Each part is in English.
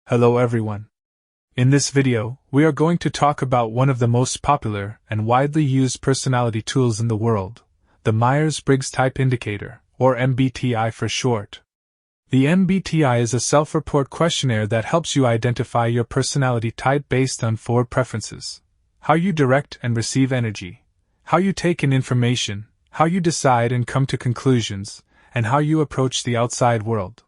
Hello everyone. In this video, we are going to talk about one of the most popular and widely used personality tools in the world, the Myers-Briggs Type Indicator, or MBTI for short. The MBTI is a self-report questionnaire that helps you identify your personality type based on 4 preferences: how you direct and receive energy, how you take in information, how you decide and come to conclusions, and how you approach the outside world.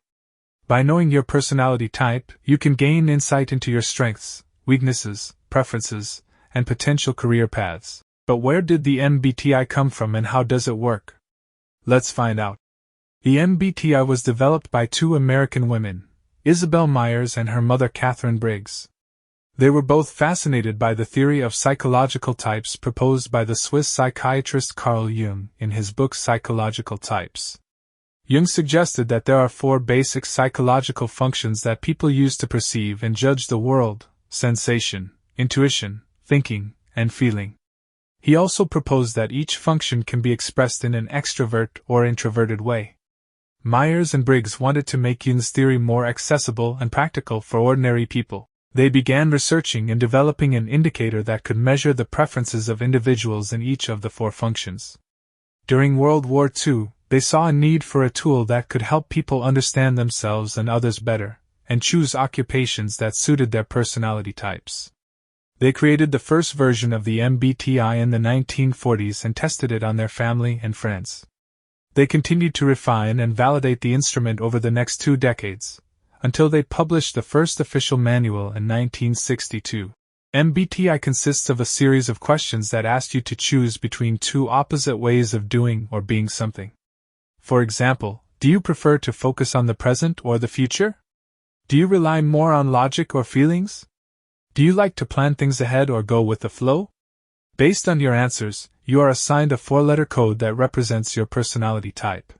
By knowing your personality type, you can gain insight into your strengths, weaknesses, preferences, and potential career paths. But where did the MBTI come from and how does it work? Let's find out. The MBTI was developed by 2 American women, Isabel Myers and her mother Catherine Briggs. They were both fascinated by the theory of psychological types proposed by the Swiss psychiatrist Carl Jung in his book Psychological Types. Jung suggested that there are 4 basic psychological functions that people use to perceive and judge the world: sensation, intuition, thinking, and feeling. He also proposed that each function can be expressed in an extrovert or introverted way. Myers and Briggs wanted to make Jung's theory more accessible and practical for ordinary people. They began researching and developing an indicator that could measure the preferences of individuals in each of the 4 functions. During World War II, they saw a need for a tool that could help people understand themselves and others better, and choose occupations that suited their personality types. They created the first version of the MBTI in the 1940s and tested it on their family and friends. They continued to refine and validate the instrument over the next 2 decades, until they published the first official manual in 1962. MBTI consists of a series of questions that ask you to choose between 2 opposite ways of doing or being something. For example, do you prefer to focus on the present or the future? Do you rely more on logic or feelings? Do you like to plan things ahead or go with the flow? Based on your answers, you are assigned a 4-letter code that represents your personality type.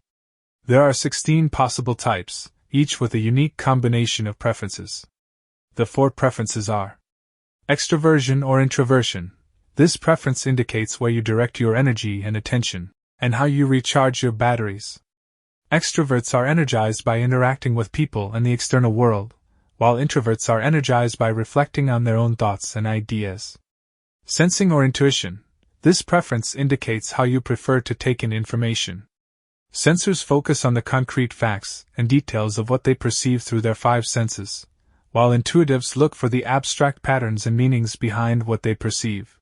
There are 16 possible types, each with a unique combination of preferences. The 4 preferences are: Extraversion or Introversion. This preference indicates where you direct your energy and attention, and how you recharge your batteries. Extroverts are energized by interacting with people and the external world, while introverts are energized by reflecting on their own thoughts and ideas. Sensing or Intuition. This preference indicates how you prefer to take in information. Sensors focus on the concrete facts and details of what they perceive through their 5 senses, while intuitives look for the abstract patterns and meanings behind what they perceive.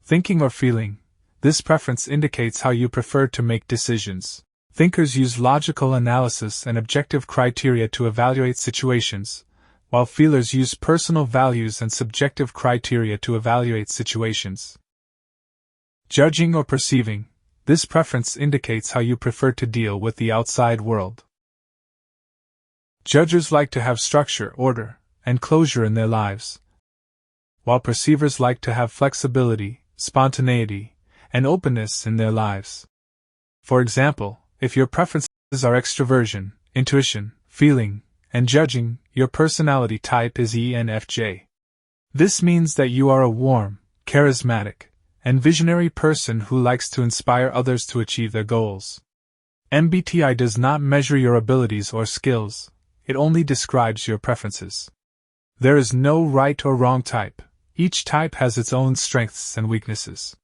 Thinking or Feeling. This preference indicates how you prefer to make decisions. Thinkers use logical analysis and objective criteria to evaluate situations, while feelers use personal values and subjective criteria to evaluate situations. Judging or Perceiving. This preference indicates how you prefer to deal with the outside world. Judgers like to have structure, order, and closure in their lives, while perceivers like to have flexibility, spontaneity, and openness in their lives. For example, if your preferences are extraversion, intuition, feeling, and judging, your personality type is ENFJ. This means that you are a warm, charismatic, and visionary person who likes to inspire others to achieve their goals. MBTI does not measure your abilities or skills, it only describes your preferences. There is no right or wrong type. Each type has its own strengths and weaknesses.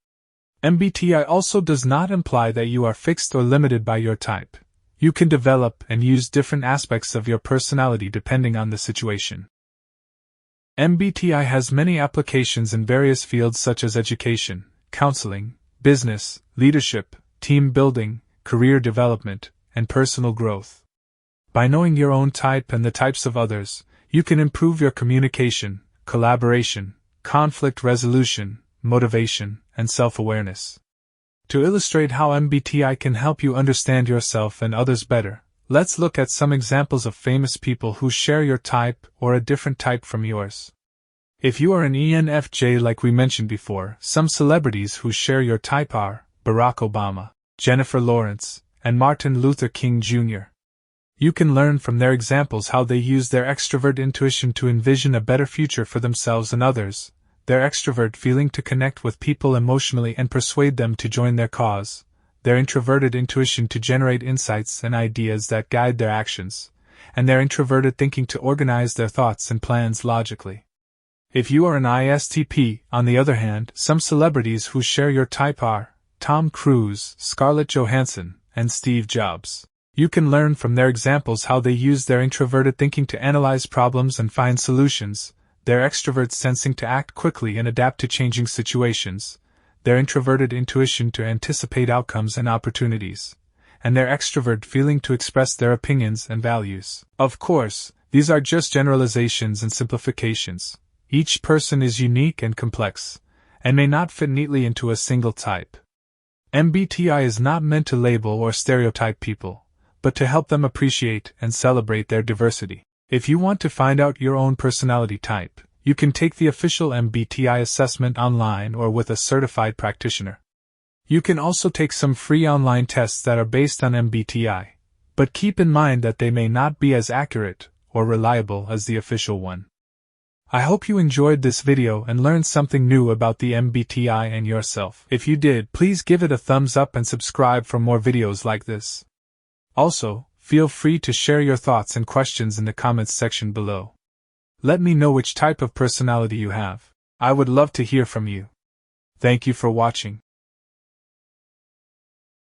MBTI also does not imply that you are fixed or limited by your type. You can develop and use different aspects of your personality depending on the situation. MBTI has many applications in various fields such as education, counseling, business, leadership, team building, career development, and personal growth. By knowing your own type and the types of others, you can improve your communication, collaboration, conflict resolution, motivation, and self-awareness. To illustrate how MBTI can help you understand yourself and others better, let's look at some examples of famous people who share your type or a different type from yours. If you are an ENFJ like we mentioned before, some celebrities who share your type are Barack Obama, Jennifer Lawrence, and Martin Luther King Jr. You can learn from their examples how they use their extrovert intuition to envision a better future for themselves and others, their extrovert feeling to connect with people emotionally and persuade them to join their cause, their introverted intuition to generate insights and ideas that guide their actions, and their introverted thinking to organize their thoughts and plans logically. If you are an ISTP, on the other hand, some celebrities who share your type are Tom Cruise, Scarlett Johansson, and Steve Jobs. You can learn from their examples how they use their introverted thinking to analyze problems and find solutions, their extrovert sensing to act quickly and adapt to changing situations, their introverted intuition to anticipate outcomes and opportunities, and their extrovert feeling to express their opinions and values. Of course, these are just generalizations and simplifications. Each person is unique and complex, and may not fit neatly into a single type. MBTI is not meant to label or stereotype people, but to help them appreciate and celebrate their diversity. If you want to find out your own personality type, you can take the official MBTI assessment online or with a certified practitioner. You can also take some free online tests that are based on MBTI, but keep in mind that they may not be as accurate or reliable as the official one. I hope you enjoyed this video and learned something new about the MBTI and yourself. If you did, please give it a thumbs up and subscribe for more videos like this. Also, feel free to share your thoughts and questions in the comments section below. Let me know which type of personality you have. I would love to hear from you. Thank you for watching.